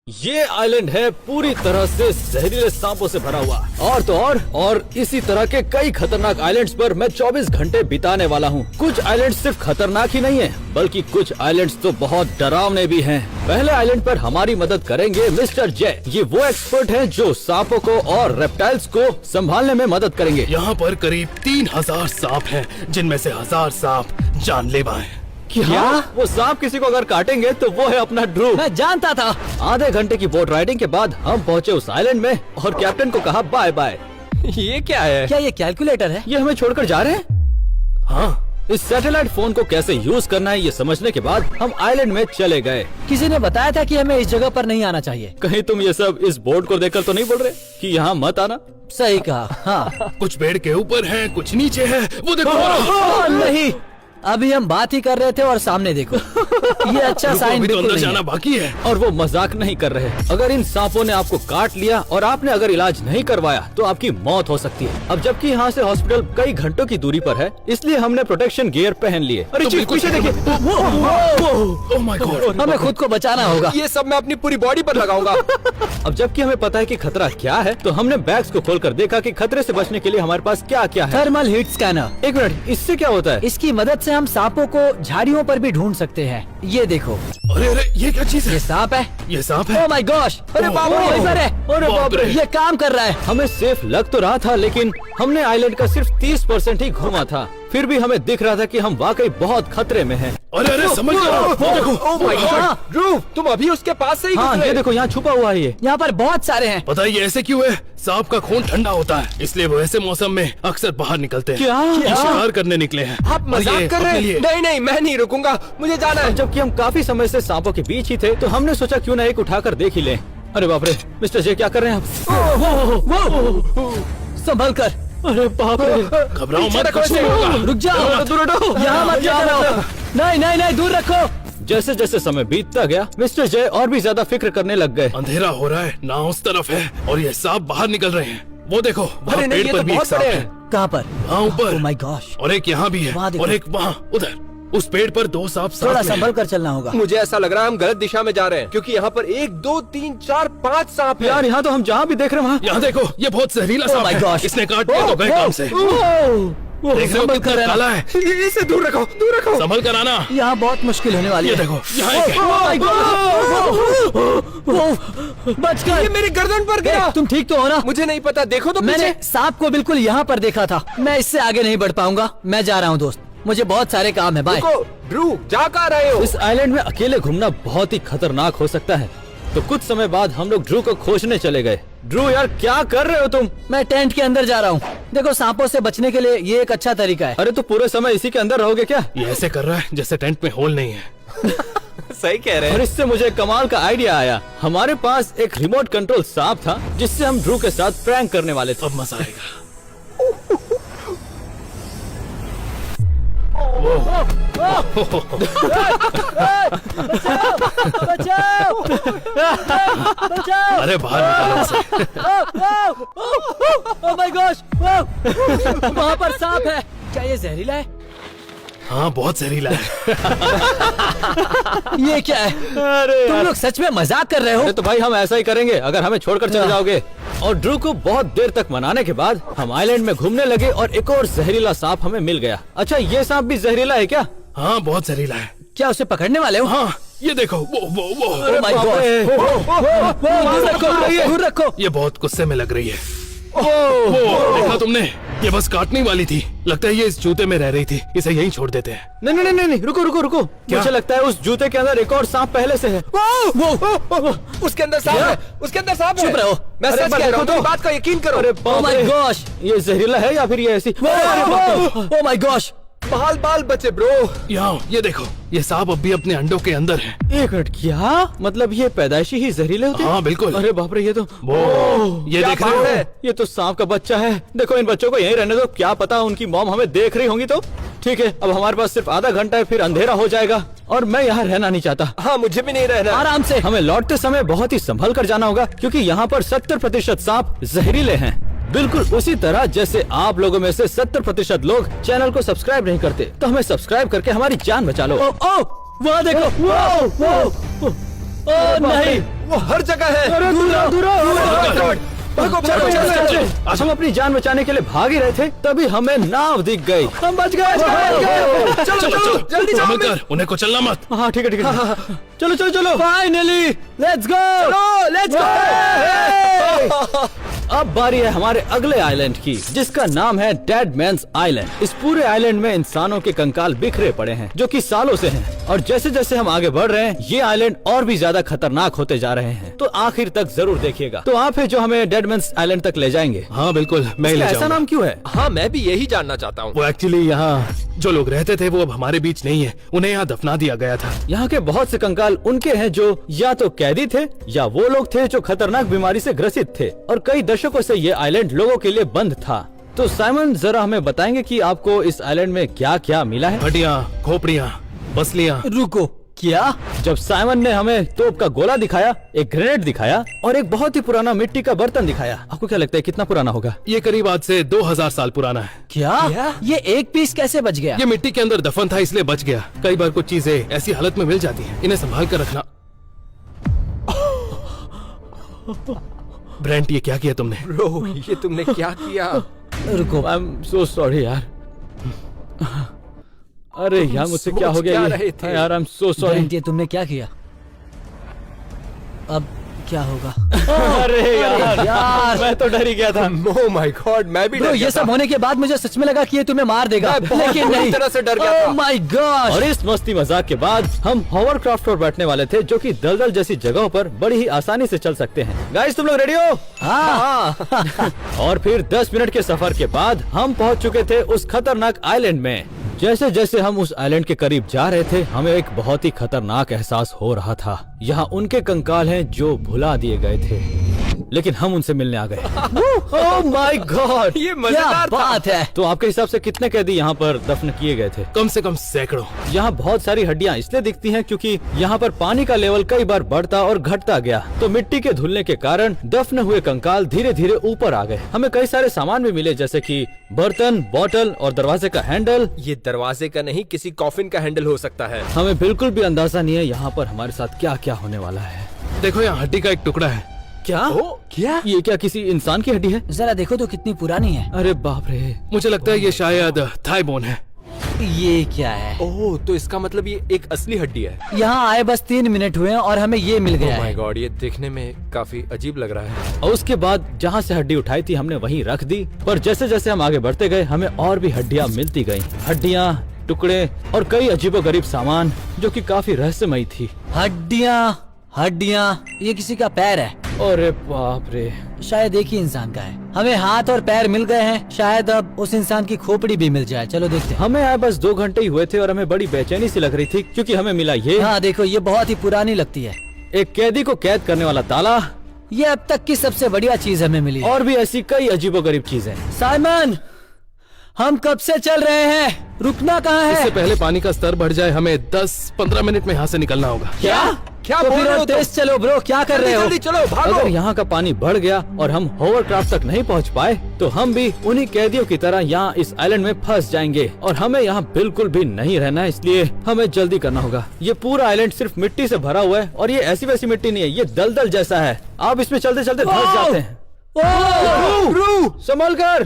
ये आइलैंड है पूरी तरह से जहरीले सांपों से भरा हुआ। और तो और इसी तरह के कई खतरनाक आइलैंड्स पर मैं 24 घंटे बिताने वाला हूँ। कुछ आइलैंड्स सिर्फ खतरनाक ही नहीं है, बल्कि कुछ आइलैंड्स तो बहुत डरावने भी हैं। पहले आइलैंड पर हमारी मदद करेंगे मिस्टर जे। ये वो एक्सपर्ट हैं जो सांपों को और रेप्टाइल्स को संभालने में मदद करेंगे। यहाँ पर करीब 3000 सांप हैं, जिनमें से 1000 सांप जानलेवा हैं। क्या? वो सांप किसी को अगर काटेंगे तो वो है अपना ड्रू। मैं जानता था। आधे घंटे की बोट राइडिंग के बाद हम पहुँचे उस आइलैंड में और कैप्टन को कहा बाय बाय। ये क्या है? क्या ये कैलकुलेटर है? ये हमें छोड़कर जा रहे हैं? हाँ, इस सैटेलाइट फोन को कैसे यूज करना है ये समझने के बाद हम आइलैंड में चले गए। किसी ने बताया था कि हमें इस जगह पर नहीं आना चाहिए। कहीं तुम ये सब इस बोर्ड को देखकर तो नहीं बोल रहे कि यहाँ मत आना? सही कहा। हाँ। कुछ पेड़ के ऊपर है, कुछ नीचे है। वो देखो। नहीं, अभी हम बात ही कर रहे थे और सामने देखो। ये अच्छा साइन अभी तो बिल्कुल अंदर नहीं जाना है। बाकी है। और वो मजाक नहीं कर रहे। अगर इन सांपों ने आपको काट लिया और आपने अगर इलाज नहीं करवाया तो आपकी मौत हो सकती है। अब जबकि यहाँ से हॉस्पिटल कई घंटों की दूरी पर है, इसलिए हमने प्रोटेक्शन गियर पहन लिए। अरे तो चीफ, बिल्कुल पीछे देखिए। Oh my God. हमें खुद को बचाना होगा। ये सब मैं अपनी पूरी बॉडी पर लगाऊंगा। अब जबकि हमें पता है कि खतरा क्या है, तो हमने बैग्स को खोलकर देखा कि खतरे से बचने के लिए हमारे पास क्या क्या है। Thermal heat scanner. एक मिनट, इससे क्या होता है? इसकी मदद से हम सांपों को झाड़ियों पर भी ढूंढ सकते हैं। ये देखो, अरे अरे, ये क्या चीज ये है? सांप है। ये सांप है। Oh my gosh! अरे बाप रे, ओह, वहीं पर है। अरे बाप रे, ये काम कर रहा है। हमें सेफ लग तो रहा था, लेकिन हमने आइलैंड का सिर्फ 30% ही घूमा था। फिर भी हमें दिख रहा था कि हम वाकई बहुत खतरे में हैं। अरे अरे, समझ गया। वो देखो। ओह माय गॉड, ध्रुव, तुम अभी उसके पास से ही हाँ, गुजरे। ये देखो यहाँ छुपा हुआ है ये। यहाँ पर बहुत सारे हैं। पता है ये ऐसे क्यों है? सांप का खून ठंडा होता है, इसलिए वो ऐसे मौसम में अक्सर बाहर निकलते हैं। क्या? ये शिकार करने निकले हैं। आप और ये मजाक कर अपने रहे लिए- हैं? नहीं नहीं, मैं नहीं रुकूंगा, मुझे जाना है। जबकि हम काफी समय से सांपों के बीच ही थे, तो हमने सोचा क्यों ना एक उठाकर देख ही लें। अरे बाप रे, मिस्टर जे क्या कर रहे हैं आप? संभल कर। अरे बाप रे, घबराओ पीछे मत, रखो कुछ नहीं इसे। होगा। रुक जाओ, दूर हटो। यहाँ मत जाओ। नहीं नहीं नहीं, दूर रखो। जैसे जैसे समय बीतता गया, मिस्टर जय और भी ज्यादा फिक्र करने लग गए। अंधेरा हो रहा है, ना उस तरफ है और ये सांप बाहर निकल रहे हैं। वो देखो, वहाँ अरे नहीं, पेड़ ये पर तो भी एक बहुत सांप बड़े है। हैं। कहाँ पर? वहाँ ऊपर। Oh my gosh! और एक यहाँ भी है वहाँ देखो। और एक वहाँ उधर। उस पेड़ पर 2 सांप साथ थोड़ा में हैं। संभल कर चलना होगा। मुझे ऐसा लग रहा है हम गलत दिशा में जा रहे हैं, क्योंकि यहाँ पर 1 2 3 4 5 सांप हैं। यार यहाँ तो हम जहाँ भी देख रहे हैं वहाँ। यहाँ देखो, ये बहुत जहरीला सांप my है। gosh! इसने काट दिया तो गए काम से। देख रहे हो संभल कर कितना रहना। काला है? इसे दूर रखो, दूर रखो। संभल कर आना। यहाँ बहुत मुश्किल होने वाली ये है। देखो, यहाँ एक है। Oh my God! बच ये कर। मेरी गर्दन पर गिरा। तुम ठीक तो हो ना? मुझे नहीं पता, देखो तो मैंने पीछे। सांप को बिल्कुल यहाँ पर देखा था। मैं इससे आगे नहीं बढ़ पाऊंगा। मैं जा रहा हूँ दोस्त, मुझे बहुत सारे काम है। बाय। रुको, ध्रुव, जा कहाँ रहे हो? इस आइलैंड में अकेले घूमना बहुत ही खतरनाक हो सकता है। तो कुछ समय बाद हम लोग ड्रू को खोजने चले गए। ड्रू यार, क्या कर रहे हो तुम? मैं टेंट के अंदर जा रहा हूँ। देखो, सांपों से बचने के लिए ये एक अच्छा तरीका है। अरे तो पूरे समय इसी के अंदर रहोगे क्या? ये ऐसे कर रहा है जैसे टेंट में होल नहीं है। सही कह रहे और हैं। इससे मुझे कमाल का आइडिया आया। हमारे पास एक रिमोट कंट्रोल सांप था, जिससे हम ड्रू के साथ प्रैंक करने वाले थे। अब मजा आएगा। बचाओ! बचाओ! अरे बाहर निकालो इसे। Oh my gosh! वहाँ पर सांप है। क्या ये जहरीला है? हाँ, बहुत जहरीला है। ये क्या है? अरे तुम लोग सच में मजाक कर रहे हो? अरे तो भाई हम ऐसा ही करेंगे अगर हमें छोड़कर चले जाओगे। और ड्रू को बहुत देर तक मनाने के बाद हम आइलैंड में घूमने लगे और एक और जहरीला सांप हमें मिल गया। अच्छा, ये सांप भी जहरीला है क्या? हाँ, बहुत जहरीला है। क्या उसे पकड़ने वाले हो? हाँ, ये देखो, वो ओह माय बाप गॉड! रे। दूर रखो, दूर रखो। ये बहुत गुस्से में लग रही है। वो देखा तुमने? ये बस काटने वाली थी। लगता है ये इस जूते में रह रही थी। इसे यहीं छोड़ देते हैं। नहीं नहीं नहीं नहीं, रुको रुको रुको। क्या? मुझे लगता है उस जूते के अंदर एक और सांप पहले से है। उसके अंदर सांप क्या? है, उसके अंदर सांप है। चुप रहो। मैं अरे सच पर कह रहा हूँ, देखो तो। मेरी बात का यकीन करो। अरे ओह बाप माय रे, गॉश! ये जहरीला है या फिर ये ऐसी? Oh my gosh! बाल बाल बचे ब्रो। यहाँ, ये देखो, ये सांप अब भी अपने अंडों के अंदर है। एक मिनट, क्या मतलब ये पैदाइशी ही जहरीले होते हैं? हाँ, बिल्कुल। अरे बाप रे, ये तो ये क्या देख रहे बात हो? है? ये तो सांप का बच्चा है। देखो, इन बच्चों को यहीं रहने दो। क्या पता उनकी मॉम हमें देख रही होंगी तो। ठीक है, अब हमारे पास सिर्फ आधा घंटा है, फिर अंधेरा हो जाएगा और मैं यहाँ रहना नहीं चाहता। हाँ, मुझे भी नहीं रहना। आराम से। हमें लौटते समय बहुत ही संभल कर जाना होगा, क्योंकि यहाँ पर 70% सांप जहरीले हैं। बिल्कुल उसी तरह जैसे आप लोगों में से 70% लोग चैनल को सब्सक्राइब नहीं करते, तो हमें सब्सक्राइब करके हमारी जान बचा लो। ओह, वहाँ देखो। नहीं, वो हर जगह है। अरे दूर रहो, दूर रहो। भागो, चलो, भागो, चलो, चलो, चलो। हम अपनी जान बचाने के लिए भाग ही रहे थे, तभी हमें नाव दिख गई। हम बच गए। चलो, चलो, जल्दी जाओ। समझ कर, उन्हें कुचलना मत। हाँ ठीक है, ठीक है। चलो चलो चलो, finally let's go. Let's go. अब बारी है हमारे अगले आइलैंड की, जिसका नाम है डेड मैंस आइलैंड। इस पूरे आइलैंड में इंसानों के कंकाल बिखरे पड़े हैं, जो कि सालों से हैं। और जैसे जैसे हम आगे बढ़ रहे हैं, ये आइलैंड और भी ज्यादा खतरनाक होते जा रहे हैं। तो आखिर तक जरूर देखिएगा। तो आप है जो हमें डेड मैंस आइलैंड तक ले जाएंगे। हाँ बिल्कुल, मैं ही ले ऐसा जाऊंगा। नाम क्यों है? हाँ, मैं भी यही जानना चाहता हूँ। वो एक्चुअली यहाँ जो लोग रहते थे वो अब हमारे बीच नहीं है, उन्हें यहाँ दफना दिया गया था। यहाँ के बहुत से कंकाल उनके हैं जो या तो कैदी थे या वो लोग थे जो खतरनाक बीमारी से ग्रसित थे, और कई दशकों से ये आइलैंड लोगों के लिए बंद था। तो साइमन, जरा हमें बताएंगे कि आपको इस आइलैंड में क्या क्या मिला है? हड्डियाँ, खोपड़ियाँ, पसलियाँ। रुको, क्या? जब साइमन ने हमें तोप का गोला दिखाया, एक ग्रेनेड दिखाया और एक बहुत ही पुराना मिट्टी का बर्तन दिखाया, आपको क्या लगता है कितना पुराना होगा? ये करीब आज से 2000 साल पुराना है। क्या? ये एक पीस कैसे बच गया? ये मिट्टी के अंदर दफन था, इसलिए बच गया। कई बार कुछ चीजें ऐसी हालत में मिल जाती हैं, इन्हें संभाल कर रखना। ब्रेंट, ये क्या किया तुमने? ब्रो, ये तुमने क्या किया? रुको, आई एम सो सॉरी यार। अरे यार, मुझसे क्या हो गया क्या ये? रहे थे? यार I am so sorry. Brent, ये तुमने क्या किया? अब क्या होगा? अरे यार, मैं तो डर ही गया था। ओह माय गॉड, मैं भी ब्रो, डर ये गया सब था। होने के बाद मुझे सच में लगा कि ये तुम्हें मार देगा, मैं बहुत लेकिन बुरी नहीं। तरह से डर गया था। Oh my God! और इस मस्ती मजाक के बाद हम हॉवरक्राफ्ट पर बैठने वाले थे, जो कि दलदल जैसी जगहों पर बड़ी ही आसानी से चल सकते हैं। गाइस, तुम लोग रेडी हो? हाँ। और फिर 10 मिनट के सफर के बाद हम पहुंच चुके थे उस खतरनाक आइलैंड में। जैसे जैसे हम उस आइलैंड के करीब जा रहे थे, हमें एक बहुत ही खतरनाक एहसास हो रहा था। यहाँ उनके कंकाल हैं जो भुला दिए गए थे, लेकिन हम उनसे मिलने आ गए। ओह माय गॉड, ये क्या मजेदार था। बात है? तो आपके हिसाब से कितने कैदी यहाँ पर दफन किए गए थे? कम से कम सैकड़ों। यहाँ बहुत सारी हड्डियाँ इसलिए दिखती हैं क्योंकि यहाँ पर पानी का लेवल कई बार बढ़ता और घटता गया, तो मिट्टी के धुलने के कारण दफन हुए कंकाल धीरे धीरे ऊपर आ गए। हमें कई सारे सामान भी मिले, जैसे कि बर्तन, बोतल और दरवाजे का हैंडल। ये दरवाजे का नहीं, किसी कॉफिन का हैंडल हो सकता है। हमें बिल्कुल भी अंदाजा नहीं है यहाँ पर हमारे साथ क्या क्या होने वाला है। देखो, यहाँ हड्डी का एक टुकड़ा है। क्या? क्या? ये क्या किसी इंसान की हड्डी है? जरा देखो तो कितनी पुरानी है। अरे बाप रे। मुझे लगता है ये शायद थाई बोन है। ये क्या है? ओह, तो इसका मतलब ये एक असली हड्डी है। यहाँ आए बस 3 मिनट हुए हैं और हमें ये मिल गया ओह माय है। गॉड, ये देखने में काफी अजीब लग रहा है। और उसके बाद जहाँ से हड्डी उठाई थी हमने वहीं रख दी, पर जैसे जैसे हम आगे बढ़ते गए हमें और भी हड्डियाँ मिलती गयी। हड्डियाँ, टुकड़े और कई अजीबोगरीब सामान, जो कि काफी रहस्यमयी थी। हड्डियाँ, ये किसी का पैर है, अरे बाप रे। शायद एक ही इंसान का है। हमें हाथ और पैर मिल गए हैं, शायद अब उस इंसान की खोपड़ी भी मिल जाए। चलो देखते हैं। हमें आए बस 2 घंटे ही हुए थे और हमें बड़ी बेचैनी सी लग रही थी, क्योंकि हमें मिला ये हाँ देखो, ये बहुत ही पुरानी लगती है। एक कैदी को कैद करने वाला ताला, ये अब तक की सबसे बढ़िया चीज हमें मिली है। और भी ऐसी कई अजीबोगरीब चीजें। साइमन, हम कब से चल रहे हैं? रुकना कहाँ इससे है? पहले पानी का स्तर बढ़ जाए, हमें 10-15 मिनट में यहाँ से निकलना होगा। क्या तो बोल फिर रहे हो अब तुम? तेज चलो ब्रो, क्या कर रहे हो? जल्दी चलो, भागो। अगर यहाँ का पानी बढ़ गया और हम होवरक्राफ्ट तक नहीं पहुँच पाए, तो हम भी उन्हीं कैदियों की तरह यहाँ इस आइलैंड में फंस जाएंगे, और हमें यहाँ बिल्कुल भी नहीं रहना है। इसलिए हमें जल्दी करना होगा। ये पूरा आइलैंड सिर्फ मिट्टी से भरा हुआ है, और ये ऐसी वैसी मिट्टी नहीं है, ये दलदल जैसा है। आप इसमें चलते चलते फंस जाते हैं। संभल कर,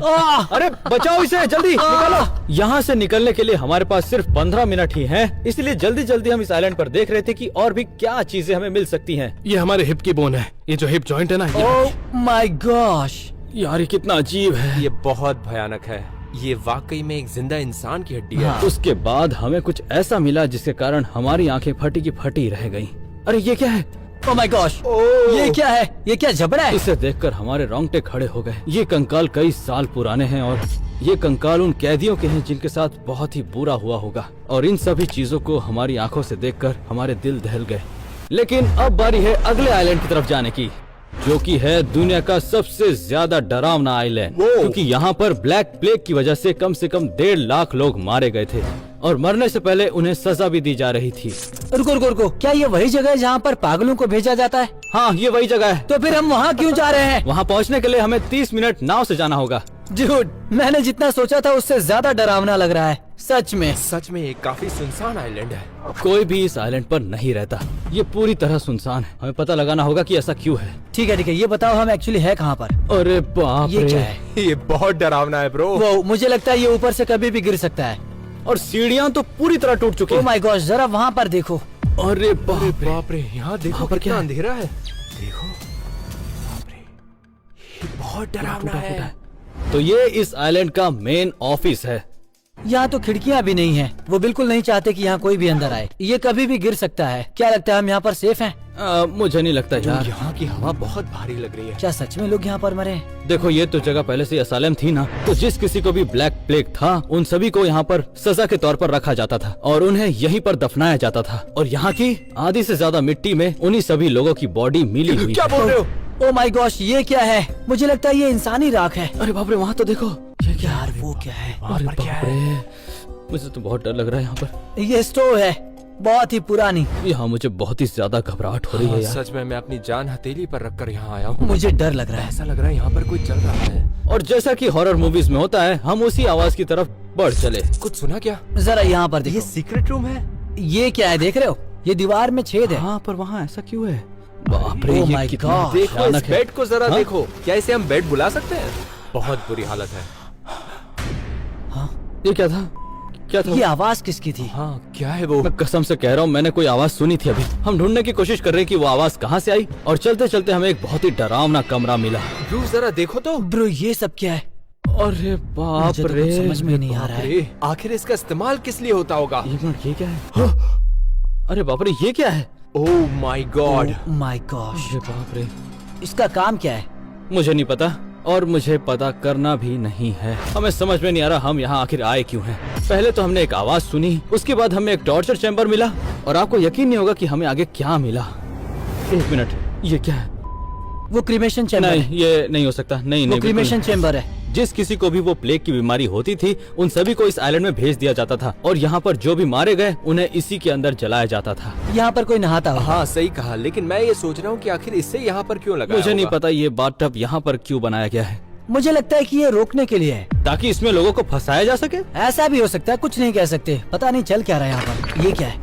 अरे बचाओ इसे, जल्दी निकालो। यहाँ से निकलने के लिए हमारे पास सिर्फ 15 मिनट ही हैं, इसलिए जल्दी जल्दी हम इस आइलैंड पर देख रहे थे कि और भी क्या चीजें हमें मिल सकती हैं। ये हमारे हिप की बोन है, ये जो हिप जॉइंट है ना, ये ओह माय गॉश, यार ये कितना अजीब है। ये बहुत भयानक है। ये वाकई में एक जिंदा इंसान की हड्डी है। उसके बाद हमें कुछ ऐसा मिला जिसके कारण हमारी आंखें फटी की फटी रह गईं। अरे ये क्या है? ओह माय गॉश, ये क्या है? ये क्या जबड़ा है? इसे देखकर हमारे रोंगटे खड़े हो गए। ये कंकाल कई साल पुराने हैं, और ये कंकाल उन कैदियों के हैं जिनके साथ बहुत ही बुरा हुआ होगा। और इन सभी चीजों को हमारी आंखों से देखकर हमारे दिल दहल गए। लेकिन अब बारी है अगले आइलैंड की तरफ जाने की, जो कि है दुनिया का सबसे ज्यादा डरावना आइलैंड, क्योंकि यहाँ पर ब्लैक प्लेग की वजह से कम 1.5 लाख लोग मारे गए थे, और मरने से पहले उन्हें सजा भी दी जा रही थी। रुको, क्या ये वही जगह है जहाँ पर पागलों को भेजा जाता है? हाँ, ये वही जगह है। तो फिर हम वहाँ क्यों जा रहे हैं? वहाँ पहुँचने के लिए हमें 30 मिनट नाव से जाना होगा। डूड, मैंने जितना सोचा था उससे ज्यादा डरावना लग रहा है। सच में। सच में ये काफी सुनसान आइलैंड है। कोई भी इस आइलैंड पर नहीं रहता। ये पूरी तरह सुनसान है। हमें पता लगाना होगा कि ऐसा क्यों है। ठीक है ये बताओ हम एक्चुअली है कहाँ पर? अरे बाप ये रे। क्या है? ये बहुत डरावना है ब्रो। वो मुझे लगता है ये ऊपर से कभी भी गिर सकता है। और सीढ़ियाँ तो पूरी तरह टूट चुकी ओ हैं। माय गॉड, जरा वहाँ पर देखो। अरे बाप रे। बाप रे, यहाँ देखो यहाँ पर कितना क्या है? अंधेरा है। देखो, बाप रे, ये बहुत डरावना टूटा है। है। तो ये इस आइलैंड का मेन ऑफिस है। यहाँ तो खिड़कियाँ भी नहीं है। वो बिल्कुल नहीं चाहते कि यहाँ कोई भी अंदर आए। ये कभी भी गिर सकता है। क्या लगता है हम यहाँ पर सेफ हैं? मुझे नहीं लगता यार। यहाँ की हवा बहुत भारी लग रही है। क्या सच में लोग यहाँ पर मरे हैं? देखो ये तो जगह पहले से असालम थी ना, तो जिस किसी को भी ब्लैक प्लेग था उन सभी को यहाँ पर सजा के तौर पर रखा जाता था और उन्हें यहीं पर दफनाया जाता था। और यहाँ की आधी से ज्यादा मिट्टी में उन्हीं सभी लोगों की बॉडी मिली हुई क्या है। बोल रहे हो? ओ माय गॉश, ये क्या है? मुझे लगता है ये इंसानी राख है। अरे बाप रे, वहाँ तो देखो। ये क्या? यार वो क्या है? अरे बाप रे, मुझे तो बहुत डर लग रहा है यहाँ पर। ये स्टोव है, बहुत ही पुरानी। यहाँ मुझे बहुत ही ज्यादा घबराहट हो रही है यार। सच में मैं अपनी जान हथेली पर रखकर यहाँ आया हूँ। मुझे डर लग रहा है। ऐसा लग रहा है यहाँ पर कोई चल रहा है। और जैसा कि हॉरर मूवीज में होता है, हम उसी आवाज की तरफ बढ़ चले। कुछ सुना क्या? जरा यहाँ पर ये देखो। सीक्रेट रूम है। ये क्या है देख रहे हो? ये दीवार में छेद है। हाँ, पर वहाँ ऐसा क्यों है? बाप रे, Oh ये my कितना God। देखो इस भयानक है। बेड को जरा हाँ? देखो। क्या इसे हम बेड बुला सकते हैं? बहुत बुरी हालत है। ये क्या था? क्या था? ये आवाज किसकी थी? हाँ, क्या है वो? मैं कसम से कह रहा हूँ, मैंने कोई आवाज सुनी थी अभी। हम ढूंढने की कोशिश कर रहे हैं कि वो आवाज कहाँ से आई। और चलते चलते हमें एक बहुत ही डरावना कमरा मिला। ब्रू जरा देखो तो। ब्रो ये सब क्या है? अरे बाप मुझे तो रे, कुछ समझ में नहीं आ रहा है। अरे आखिर इसका इस्तेमाल किस लिए होता होगा? एक मिनट, ये क्या है? अरे बाप रे, ये क्या है? Oh my God. My gosh, अरे बाप रे, इसका काम क्या है? मुझे नहीं पता और मुझे पता करना भी नहीं है। हमें समझ में नहीं आ रहा हम यहाँ आखिर आए क्यों हैं। पहले तो हमने एक आवाज सुनी, उसके बाद हमें एक टॉर्चर चैम्बर मिला और आपको यकीन नहीं होगा कि हमें आगे क्या मिला। एक मिनट, ये क्या है? वो क्रीमेशन चैम्बर नहीं, है। ये नहीं हो सकता। नहीं वो नहीं, बिल्कुल क्रीमेशन चैम्बर है। नहीं। जिस किसी को भी वो प्लेग की बीमारी होती थी उन सभी को इस आइलैंड में भेज दिया जाता था और यहाँ पर जो भी मारे गए उन्हें इसी के अंदर जलाया जाता था। यहाँ पर कोई नहाता होगा। हाँ सही कहा, लेकिन मैं ये सोच रहा हूँ कि आखिर इससे यहाँ पर क्यों लगा? मुझे नहीं पता ये बाथटब यहाँ पर क्यों बनाया गया है। मुझे लगता है कि ये रोकने के लिए है। ताकि इसमें लोगों को फंसाया जा सके। ऐसा भी हो सकता है, कुछ नहीं कह सकते। पता नहीं चल क्या रहा है यहाँ पर। ये क्या है?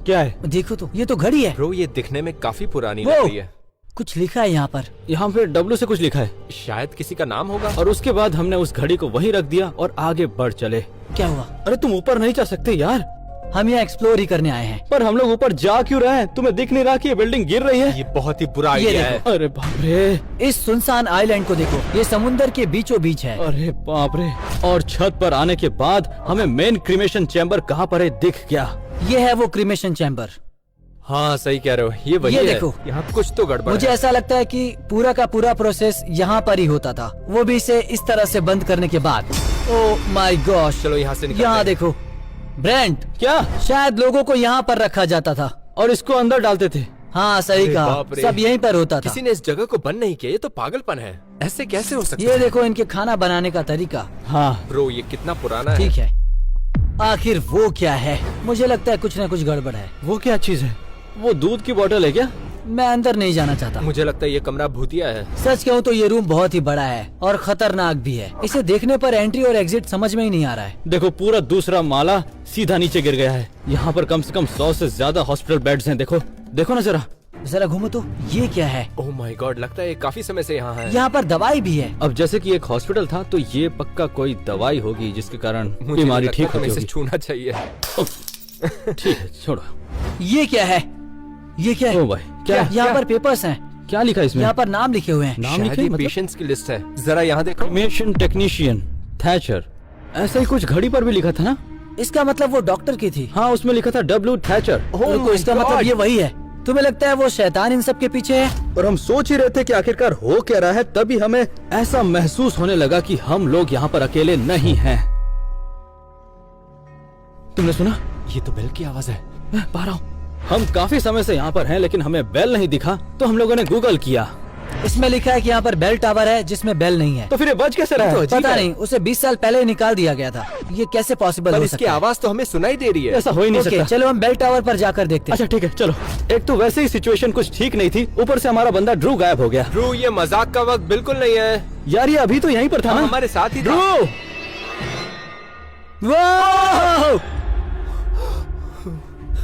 क्या है? देखो तो, ये तो घड़ी है। ब्रो ये दिखने में काफी पुरानी वो लग रही है। कुछ लिखा है यहाँ पर। यहाँ पे डब्लू से कुछ लिखा है शायद किसी का नाम होगा। और उसके बाद हमने उस घड़ी को वहीं रख दिया और आगे बढ़ चले। क्या हुआ? अरे तुम ऊपर नहीं जा सकते यार। हम यहाँ एक्सप्लोर ही करने आए हैं। पर हम लोग ऊपर जा क्यों रहे हैं? तुम्हें दिख नहीं रहा कि ये बिल्डिंग गिर रही है? ये बहुत ही बुरा ये आइडिया है। देखो। अरे बाप रे, इस सुनसान आइलैंड को देखो, ये समुंदर के बीचों बीच है। अरे बाप रे। और छत पर आने के बाद हमें मेन क्रीमेशन चैम्बर कहाँ पर है दिख गया। ये है वो क्रीमेशन चैम्बर। हाँ सही कह रहे हो, ये वही ये है। देखो। यहाँ कुछ तो गड़बड़ मुझे है। ऐसा लगता है कि पूरा का पूरा प्रोसेस यहाँ पर ही होता था, वो भी इसे इस तरह से बंद करने के बाद। ओह माय गॉश, चलो यहाँ से निकलते यहाँ हैं। देखो ब्रेंट, क्या? शायद लोगों को यहाँ पर रखा जाता था। और इसको अंदर डालते थे? हाँ सही अरे कहा, बाप रे। सब यहीं पर होता था। किसी ने इस जगह को बंद नहीं किया, ये तो पागलपन है। ऐसे कैसे हो सकता ये है? देखो इनके खाना बनाने का तरीका। हाँ। ब्रो ये कितना पुराना है। ठीक है, आखिर वो क्या है? मुझे लगता है कुछ न कुछ गड़बड़ है। वो क्या चीज है? वो दूध की बोतल है क्या? मैं अंदर नहीं जाना चाहता। मुझे लगता है ये कमरा भूतिया है। सच कहूँ तो ये रूम बहुत ही बड़ा है और खतरनाक भी है। इसे देखने पर एंट्री और एग्जिट समझ में ही नहीं आ रहा है। देखो पूरा दूसरा माला सीधा नीचे गिर गया है। यहाँ पर कम से कम 100 से ज्यादा हॉस्पिटल बेड्स हैं। देखो देखो ना जरा। जरा घूमो तो, ये क्या है? ओह माय गॉड, लगता है ये काफी समय से यहाँ है। यहाँ पर दवाई भी है। अब जैसे कि एक हॉस्पिटल था तो ये पक्का कोई दवाई होगी जिसके कारण मुझे बीमारी नहीं ठीक लगता होती तुम्हें इसे होगी। छूना चाहिए। ठीक है छोड़ो। ये क्या है? ये क्या ओ है? भाई, क्या यहाँ पर पेपर्स हैं। क्या लिखा है इसमें? यहाँ पर नाम लिखे हुए हैं। नाम शायद लिखे ये मतलब? पेशेंट्स की लिस्ट है। जरा यहाँ देखो। क्रीमेशन टेक्नीशियन थैचर, ऐसा ही कुछ घड़ी पर भी लिखा था ना? इसका मतलब वो डॉक्टर की थी। हाँ उसमें लिखा था डब्ल्यू थैचर। रुको, इसका मतलब ये वही है। तुम्हें लगता है वो शैतान इन सब के पीछे है? और हम सोच ही रहे थे कि आखिरकार हो क्या रहा है, तभी हमें ऐसा महसूस होने लगा कि हम लोग यहाँ पर अकेले नहीं हैं। तुमने सुना? ये तो बेल की आवाज है। मैं पा रहा हूँ। हम काफी समय से यहाँ पर हैं लेकिन हमें बेल नहीं दिखा, तो हम लोगों ने गूगल किया इसमें लिखा है कि यहाँ पर बेल टावर है जिसमें बेल नहीं है। तो फिर ये बज कैसे रहा तो है? अजीब पता है। नहीं, उसे 20 साल पहले ही निकाल दिया गया था। ये कैसे पॉसिबल पर हो इसकी सकता है? आवाज तो हमें सुनाई दे रही है। ऐसा हो ही नहीं ओके, सकता। चलो हम बेल टावर पर जाकर देखते हैं। अच्छा ठीक है चलो। एक तो वैसे ही सिचुएशन कुछ ठीक नहीं थी, ऊपर से हमारा बंदा ड्रू गायब हो गया। ड्रू ये मजाक का वक्त बिल्कुल नहीं है। यार ये अभी तो यहीं पर था ना? हमारे साथ ही था। ड्रू! वाह!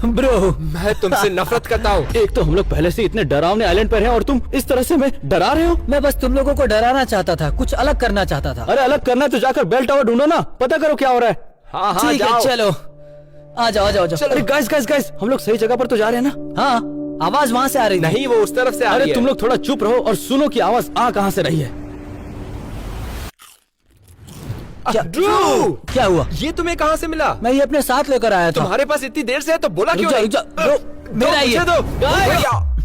ब्रो, मैं तुमसे नफरत करता हूँ। एक तो हम लोग पहले से इतने डरावने आइलैंड पर हैं और तुम इस तरह से हमें डरा रहे हो। मैं बस तुम लोगों को डराना चाहता था, कुछ अलग करना चाहता था। अरे अलग करना है तो जाकर बेल टावर ढूंढो ना, पता करो क्या हो रहा है। हाँ हाँ ठीक है, जाओ। चलो आ जाओ, आ जाओ, आ जाओ। अरे गाइस गाइस गाइस, हम लोग सही जगह पर तो जा रहे हैं ना? हाँ, आवाज वहाँ से आ रही थी। नहीं, वो उस तरफ से आ रही अरे है। तुम लोग थोड़ा चुप रहो और सुनो कि आवाज आ कहाँ से रही है। ड्रू, क्या हुआ? ये तुम्हें कहाँ से मिला? मैं ये अपने साथ लेकर आया था। तुम्हारे पास इतनी देर से है तो बोला क्यों रुक जा, नहीं? रुक जा, ब्रो, मेरा ही है। मुझे दो। भैया,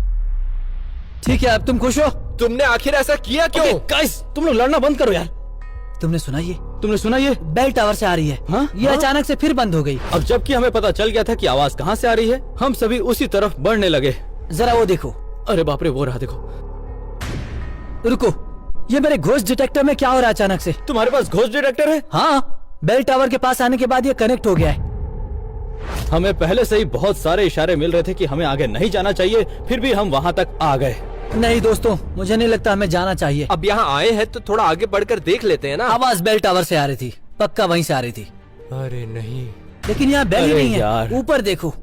ठीक है, अब तुम खुश हो? तुमने आखिर ऐसा किया क्यों? गाइस तुम लोग लड़ना बंद करो यार। तुमने सुना ये? तुमने सुना ये? बेल टावर से आ रही है। हाँ? ये हाँ? अचानक से फिर बंद हो गई। अब जबकि हमें पता चल गया था कि आवाज कहाँ से आ रही है, हम सभी उसी तरफ बढ़ने लगे। जरा वो देखो। अरे बाप रे, वो रहा देखो। रुको, ये मेरे घोस्ट डिटेक्टर में क्या हो रहा है अचानक से? तुम्हारे पास घोस्ट डिटेक्टर है? हाँ, बेल टावर के पास आने के बाद ये कनेक्ट हो गया है। हमें पहले से ही बहुत सारे इशारे मिल रहे थे कि हमें आगे नहीं जाना चाहिए, फिर भी हम वहाँ तक आ गए। नहीं दोस्तों, मुझे नहीं लगता हमें जाना चाहिए। अब यहाँ आए हैं तो थोड़ा आगे बढ़कर देख लेते हैं ना। आवाज बेल टावर से आ रही थी, पक्का वहीं से आ रही थी। अरे नहीं, लेकिन यहाँ बेल ही अरे नहीं यार। है। ऊपर देखो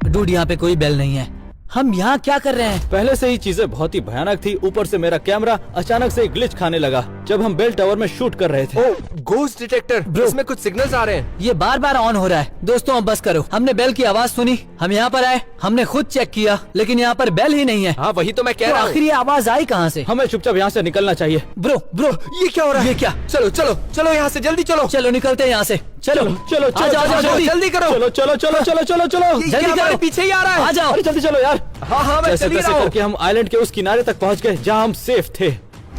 डूड, यहाँ पे कोई बेल नहीं है। हम यहाँ क्या कर रहे हैं? पहले से ही चीजें बहुत ही भयानक थी, ऊपर से मेरा कैमरा अचानक से ग्लिच खाने लगा जब हम बेल टावर में शूट कर रहे थे। ओ घोस्ट डिटेक्टर, इसमें कुछ सिग्नल्स आ रहे हैं। ये बार बार ऑन हो रहा है। दोस्तों अब बस करो, हमने बेल की आवाज सुनी, हम यहाँ पर आए, हमने खुद चेक किया, लेकिन यहाँ पर बेल ही नहीं है। हाँ वही तो मैं कह तो रहा हूँ। आखिर ये आवाज आई कहाँ से? हमें चुपचाप यहाँ से निकलना चाहिए। ब्रो ब्रो, ये क्या हो रहा है? ये क्या? चलो चलो चलो, यहाँ से जल्दी चलो। चलो निकलते हैं यहाँ से। चलो चलो आ जाओ, आ जाओ, जल्दी जल्दी करो। चलो चलो चलो चलो चलो चलो ये जल्दी हमारे करो। पीछे ही आ रहा है। आ जाओ। अरे जल्दी चलो यार। हाँ मैं जैसे चल ही तैसे रहा हूँ। करके हम आइलैंड के उस किनारे तक पहुँच गए जहाँ हम सेफ थे।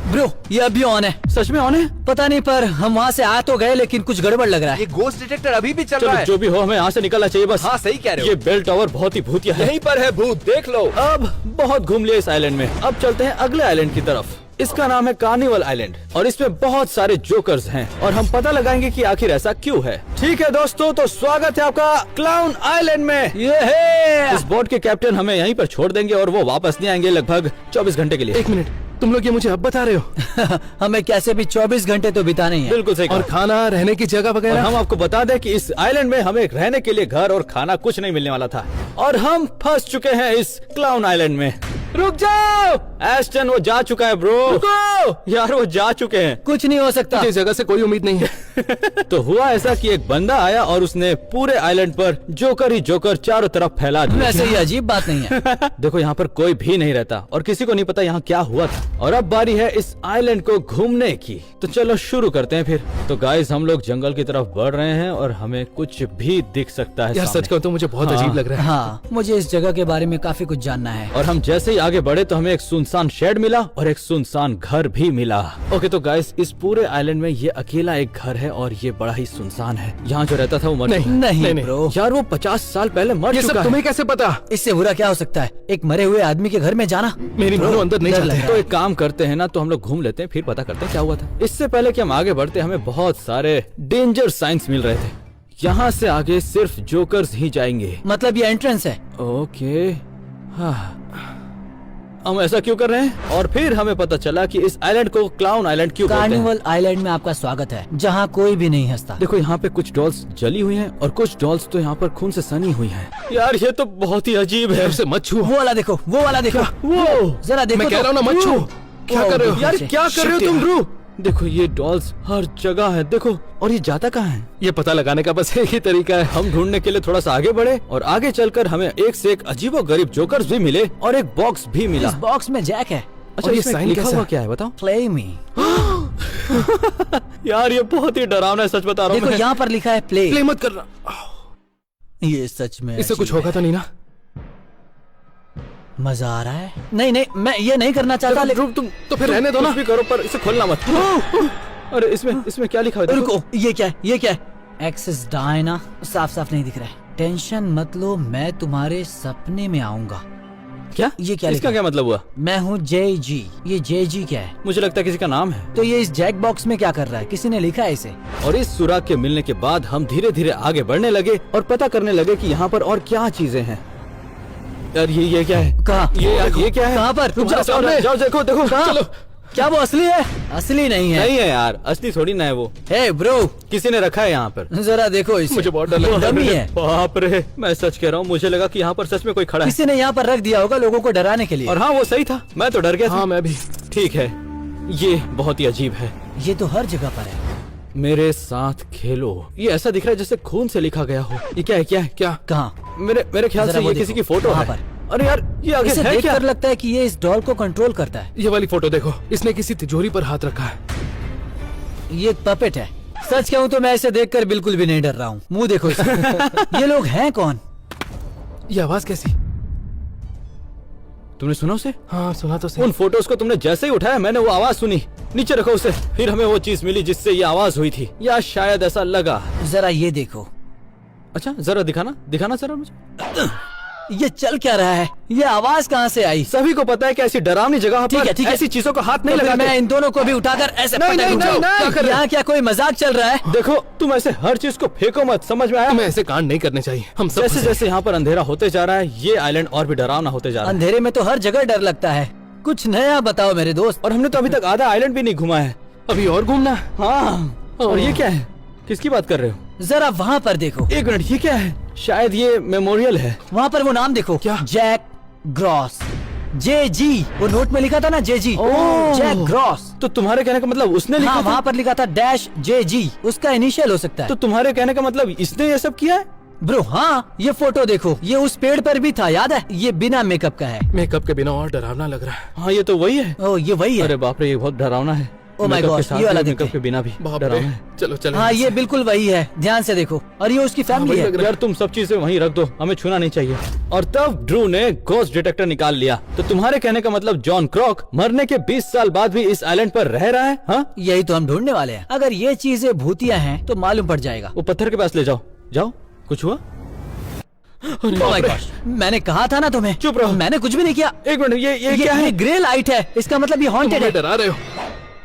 ब्रो, ये अभी ऑन है। सच में ऑन है? पता नहीं, पर हम वहाँ से आ तो गए, लेकिन कुछ गड़बड़ लग रहा है। ये घोस्ट डिटेक्टर अभी भी चल चलो रहा है। जो भी हो, हमें यहाँ से निकलना चाहिए बस। हाँ सही कह रहे हो। ये बेल टावर बहुत ही भूतिया है। यहीं पर है भूत, देख लो। अब बहुत घूम लिया इस आइलैंड में, अब चलते हैं अगले आइलैंड की तरफ। इसका नाम है कार्निवल आइलैंड और इसमें बहुत सारे जोकर्स हैं और हम पता लगाएंगे कि आखिर ऐसा क्यों है। ठीक है दोस्तों, तो स्वागत है आपका क्लाउन आइलैंड में। इस बोट के कैप्टन हमें यहीं पर छोड़ देंगे और वो वापस नहीं आएंगे लगभग 24 घंटे के लिए। एक मिनट, तुम लोग ये मुझे अब बता रहे हो? हमें कैसे भी 24 घंटे तो बिताने ही है। बिल्कुल सही और कहा। खाना, रहने की जगह और वगैरह? हम आपको बता दें कि इस आइलैंड में हमें रहने के लिए घर और खाना कुछ नहीं मिलने वाला था और हम फंस चुके हैं इस क्लाउन आइलैंड में। रुक जाओ एस्टन, वो जा चुका है ब्रो। रुको यार, वो जा चुके हैं। कुछ नहीं हो सकता। इस जगह से कोई उम्मीद नहीं है। तो हुआ ऐसा कि एक बंदा आया और उसने पूरे आइलैंड पर जोकर ही जोकर चारों तरफ फैला दिया। वैसे ये अजीब बात नहीं है। देखो यहाँ पर कोई भी नहीं रहता और किसी को नहीं पता यहाँ क्या हुआ था और अब बारी है इस आइलैंड को घूमने की। तो चलो शुरू करते हैं फिर। तो गाइस, हम लोग जंगल की तरफ बढ़ रहे हैं और हमें कुछ भी दिख सकता है यार सामने। सच कहूं तो मुझे बहुत हाँ। अजीब लग रहा है। हाँ, मुझे इस जगह के बारे में काफी कुछ जानना है। और हम जैसे ही आगे बढ़े तो हमें एक सुनसान शेड मिला और एक सुनसान घर भी मिला। ओके तो गाइस, इस पूरे आइलैंड में ये अकेला एक घर है और ये बड़ा ही सुनसान है। यहाँ जो रहता था वो मर चुका है। नहीं नहीं। ब्रो, यार वो 50 साल पहले मर ये चुका सब है। तुम्हें कैसे पता? इससे बुरा क्या हो सकता है? एक मरे हुए आदमी के घर में जाना। मेरी मानो अंदर नहीं डर जाते लग हैं। तो एक काम करते हैं ना, तो हम लोग घूम लेते हैं, फिर पता करते हैं क्या हुआ था। इससे पहले कि हम आगे बढ़ते, हमें बहुत सारे डेंजर साइंस मिल रहे थे। यहाँ से आगे सिर्फ जोकर्स ही जाएंगे। मतलब ये एंट्रेंस है। ओके, हाँ, हम ऐसा क्यों कर रहे हैं? और फिर हमें पता चला कि इस आइलैंड को क्लाउन आइलैंड क्यों बोलते हैं। कार्निवल आइलैंड में आपका स्वागत है, जहाँ कोई भी नहीं हंसता। देखो यहाँ पे कुछ डॉल्स जली हुई हैं और कुछ डॉल्स तो यहाँ पर खून से सनी हुई हैं। यार ये तो बहुत ही अजीब है। उसे मत छुओ। वो वाला देखो, वो वाला देखो, वो जरा देखो। मैं कह तो। रहा हूँ ना, मत छुओ। क्या कर रहे हो? यार क्या कर रहे हो Shit तुम यार। ध्रुव? देखो ये डॉल्स हर जगह है, देखो। और ये जाता कहाँ है? ये पता लगाने का बस एक ही तरीका है। हम ढूंढने के लिए थोड़ा सा आगे बढ़े और आगे चलकर हमें एक से एक अजीबोगरीब जोकर्स भी मिले और एक बॉक्स भी मिला। इस बॉक्स में जैक है। अच्छा, और ये इसमें साइन लिखा कैसा हुआ है? क्या है बताओ? प्ले मी। यार ये बहुत ही डरावना है, सच बता रहा हूँ देखो मैं। यहाँ पर लिखा है प्ले। प्ले मत करना। ये सच में इससे कुछ अजीब होगा तो नहीं ना? है। मजा आ रहा है। नहीं नहीं, मैं ये नहीं करना चाहता। ध्रुव तुम तो फिर रहने दो ना। कुछ भी करो पर इसे खोलना मत। अरे इसमें क्या लिखा है? देखो। रुको, ये क्या है? ये क्या है? एक्सेस डायना साफ साफ नहीं दिख रहा है। टेंशन मत लो, मैं तुम्हारे सपने में आऊंगा। क्या? ये क्या इसका लिखा? क्या मतलब हुआ? मैं हूँ JG। ये JG क्या है? मुझे लगता है किसी का नाम है। तो ये इस जैक बॉक्स में क्या कर रहा है? किसी ने लिखा है इसे। और इस सुराग के मिलने के बाद हम धीरे धीरे आगे बढ़ने लगे और पता करने लगे कि यहाँ पर और क्या चीजें हैं। यार ये क्या है? कहाँ? ये क्या है? कहाँ पर? रुक जाओ, सामने। जाओ देखो देखो। कहाँ? चलो क्या वो असली है? असली नहीं है। नहीं है यार, असली थोड़ी ना है वो, हे ब्रो, किसी ने रखा है यहाँ पर। जरा देखो इसे। मुझे बहुत डर लग रहा है। डमी है। बाप रे, मैं सच कह रहा हूँ, मुझे लगा कि यहाँ पर सच में कोई खड़ा है। किसी ने यहाँ पर रख दिया होगा लोगों को डराने के लिए। और हाँ, वो सही था, मैं तो डर गया था। हाँ मैं भी। ठीक है, ये बहुत ही अजीब है। ये तो हर जगह पर है। मेरे साथ खेलो, ये ऐसा दिख रहा है जैसे खून से लिखा गया हो। ये क्या है, क्या है? क्या? कहाँ? मेरे ख्याल जरा से वो ये किसी की देखो, फोटो वहाँ है। पर। अरे यार, ये आगे इसे है क्या? देखकर लगता है कि ये इस डॉल को कंट्रोल करता है। ये वाली फोटो देखो, इसने किसी तिजोरी पर हाथ रखा है। ये एक पपेट है। सच कहूँ तो मैं इसे देखकर बिल्कुल भी नहीं डर रहा हूँ। मुंह देखो इसका। ये लोग हैं कौन? ये आवाज कैसी? तुमने सुना उसे? हाँ सुना तो सही। उन फोटोज को तुमने जैसे ही उठाया, मैंने वो आवाज सुनी। नीचे रखो उसे। फिर हमें वो चीज मिली जिससे ये आवाज हुई थी, या शायद ऐसा लगा। जरा ये देखो। अच्छा, जरा दिखाना जरा मुझे। ये चल क्या रहा है? ये आवाज कहाँ से आई? सभी को पता है कि ऐसी डरावनी जगह ठीक है, ठीक पर है। ऐसी चीजों को हाथ नहीं तो फिर लगाते। मैं इन दोनों को भी उठाकर ऐसे नहीं, पटक नहीं, दूंगा। नहीं, नहीं। क्या कर रहे हैं? यहाँ क्या कोई मजाक चल रहा है? देखो, तुम ऐसे हर चीज को फेंको मत, समझ में आया? तुम्हें ऐसे कांड नहीं करने चाहिए। हम सब जैसे फंसे। जैसे यहाँ पर अंधेरा होते जा रहा है, ये आइलैंड और भी डरावना होते जा रहा है। अंधेरे में तो हर जगह डर लगता है। कुछ नया बताओ मेरे दोस्त। और हमने तो अभी तक आधा आइलैंड भी नहीं घुमा है। अभी और घूमना है? हाँ, और ये क्या है? किसकी बात कर रहे हो? जरा वहाँ पर देखो। एक मिनट, ये क्या है? शायद ये मेमोरियल है। वहाँ पर वो नाम देखो। क्या? Jack Gross. JG, वो नोट में लिखा था ना JG। Jack gross. तो तुम्हारे कहने का मतलब उसने लिखा हाँ, था? वहाँ पर लिखा था -JG, उसका इनिशियल हो सकता है। तो तुम्हारे कहने का मतलब इसने ये सब किया है? ब्रो हाँ, ये फोटो देखो, ये उस पेड़ पर भी था, याद है? ये बिना मेकअप का है। मेकअप के बिना और डरावना लग रहा है। हाँ, ये तो वही है। ओ, ये वही है। अरे बाप रे, ये बहुत डरावना है। Oh my मेकअप के gosh, साथ ये वाला भी, मेकअप देखते। के बिना भी बाप रे। डरावना है। चलो चलो। हाँ, ये बिल्कुल वही है, ध्यान से देखो। और ये उसकी फैमिली वही है। लग रहा यार, तुम सब चीजें वहीं रख दो, हमें छूना नहीं चाहिए। और तब ड्रू ने घोस्ट डिटेक्टर निकाल लिया। तो तुम्हारे कहने का मतलब जॉन क्रॉक मरने के 20 साल बाद भी इस आइलैंड पर रह रहा है? हाँ, यही तो हम ढूंढने वाले हैं। अगर ये चीजें भूतिया हैं तो मालूम पड़ जाएगा। वो पत्थर के पास ले जाओ। जाओ, कुछ हुआ? Oh my gosh, मैंने कहा था ना तुम्हें। चुप रहो। मैंने कुछ भी नहीं किया। एक मिनट, ये क्या है? ग्रे लाइट है, इसका मतलब ये हॉन्टेड है। हमें डरा रहे हो।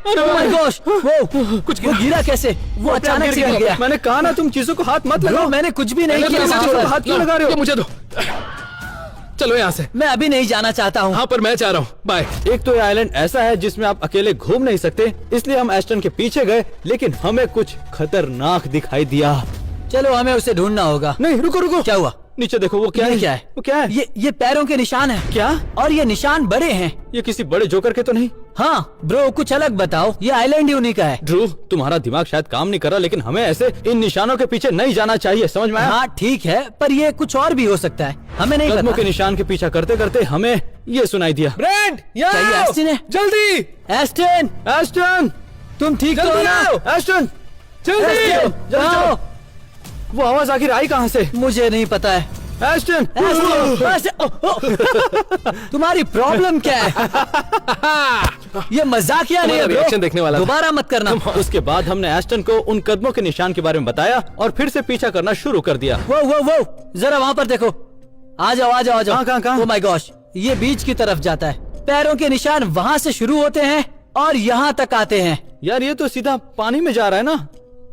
Oh my gosh, वो गिरा कैसे? वो अचानक से गिर गया। मैंने कहा ना, तुम चीजों को हाथ मत लगाओ। मैंने कुछ भी नहीं पहले किया। तो वहाँ चीजों पर। को हाथ क्यों लगा रहे हो? ये मुझे दो। चलो यहाँ से। मैं अभी नहीं जाना चाहता हूँ। हाँ पर मैं चाह रहा हूँ। बाय। एक तो ये आइलैंड ऐसा है जिसमें आप अकेले घूम नहीं सकते, इसलिए हम एस्टन के पीछे गए, लेकिन हमें कुछ खतरनाक दिखाई दिया। चलो, हमें उसे ढूंढना होगा। नहीं, रुको रुको। क्या हुआ? नीचे देखो, वो क्या ये है? क्या है? वो क्या है? ये पैरों के निशान है। क्या? और ये निशान बड़े हैं। ये किसी बड़े जोकर के तो नहीं? हाँ ब्रो, कुछ अलग बताओ। ये आइलैंड ही उन्हीं का है। ड्रू, तुम्हारा दिमाग शायद काम नहीं कर रहा, लेकिन हमें ऐसे इन निशानों के पीछे नहीं जाना चाहिए, समझ में आया? हाँ ठीक है, पर ये कुछ और भी हो सकता है, हमें नहीं कदमों के पता। निशान के पीछा करते करते हमें ये सुनाई दिया। ब्रेंड, क्या ये एस्टन है? जल्दी! एस्टन, एस्टन, तुम ठीक तो हो जल्दी ना? आओ! एस्टन, जल्दी! एस्टन, जल्दी आओ। चलो। वो आवाज आखिर आई कहाँ से? मुझे नहीं पता है। एस्टन! एस्टन, एस्टन, ओ, ओ। तुम्हारी प्रॉब्लम क्या है? ये मजाकिया नहीं है तुम्हारा reaction देखने ब्रो, वाला था। दोबारा मत करना। उसके बाद हमने एस्टन को उन कदमों के निशान के बारे में बताया और फिर से पीछा करना शुरू कर दिया। वो जरा वहाँ पर देखो। आ जाओ आ जाओ आ जाओ। कहाँ? ओ माय गॉश, ये बीच की तरफ जाता है। पैरों के निशान वहाँ से शुरू होते हैं और यहाँ तक आते हैं। यार, ये तो सीधा पानी में जा रहा है ना?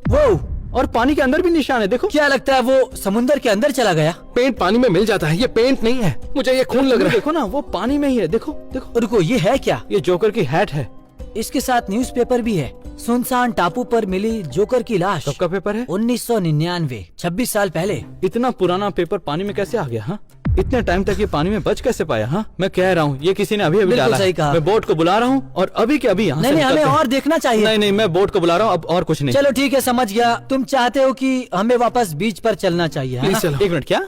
वो, और पानी के अंदर भी निशान है, देखो। क्या लगता है वो समुंदर के अंदर चला गया? पेंट पानी में मिल जाता है, ये पेंट नहीं है। मुझे ये खून लग रहा है। देखो ना, वो पानी में ही है, देखो देखो। रुको, ये है क्या? ये जोकर की हैट है। इसके साथ न्यूज़पेपर भी है। सुनसान टापू पर मिली जोकर की लाश। कब का पेपर है? 1999, 26 साल पहले। इतना पुराना पेपर पानी में कैसे आ गया? हाँ, इतने टाइम तक ये पानी में बच कैसे पाया? हाँ, मैं कह रहा हूँ ये किसी ने अभी बिल्कुल डाला है। सही कहा। मैं बोट को बुला रहा हूँ और अभी के अभी यहाँ से नहीं, हमें निकलते हैं। और देखना चाहिए। नहीं, मैं बोट को बुला रहा हूँ, अब और कुछ नहीं। चलो ठीक है, समझ गया। तुम चाहते हो कि हमें वापस बीच पर चलना चाहिए, है प्लीज ना? चलो। एक मिनट, क्या?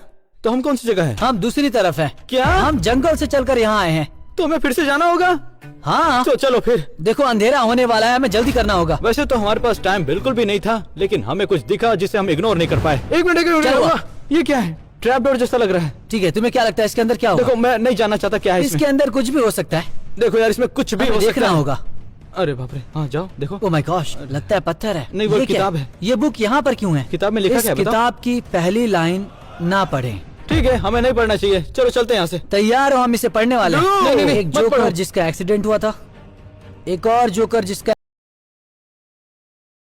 तो हम कौन सी जगह है? हम दूसरी तरफ हैं। क्या? हम जंगल से चलकर यहाँ आए हैं। तो हमें फिर से जाना होगा? हाँ, तो चलो फिर। देखो अंधेरा होने वाला है, हमें जल्दी करना होगा। वैसे तो हमारे पास टाइम बिल्कुल भी नहीं था, लेकिन हमें कुछ दिखा जिसे हम इग्नोर नहीं कर पाए। एक मिनट चलो। वाह, ये क्या है? ट्रैप डोर जैसा लग रहा है। ठीक है, तुम्हें क्या लगता है इसके अंदर क्या होगा? देखो, मैं नहीं जानना चाहता क्या है इसके इसमें। अंदर कुछ भी हो सकता है। देखो यार, इसमें कुछ भी हमें हो सकता देखना है। होगा। अरे बाप रे, हाँ जाओ देखो। ओह माय गॉश, लगता है पत्थर है। नहीं, वो ये क्या किताब है। ये बुक यहाँ पर क्यों है? किताब में लिखा इस क्या है, बताओ? किताब की पहली लाइन ना पढ़ें। ठीक है, हमें नहीं पढ़ना चाहिए, चलो चलते हैं यहाँ से। तैयार हो? हम इसे पढ़ने वाले हैं। नहीं, एक मत पढ़ो। जोकर जिसका एक्सीडेंट हुआ था, एक और जोकर जिसका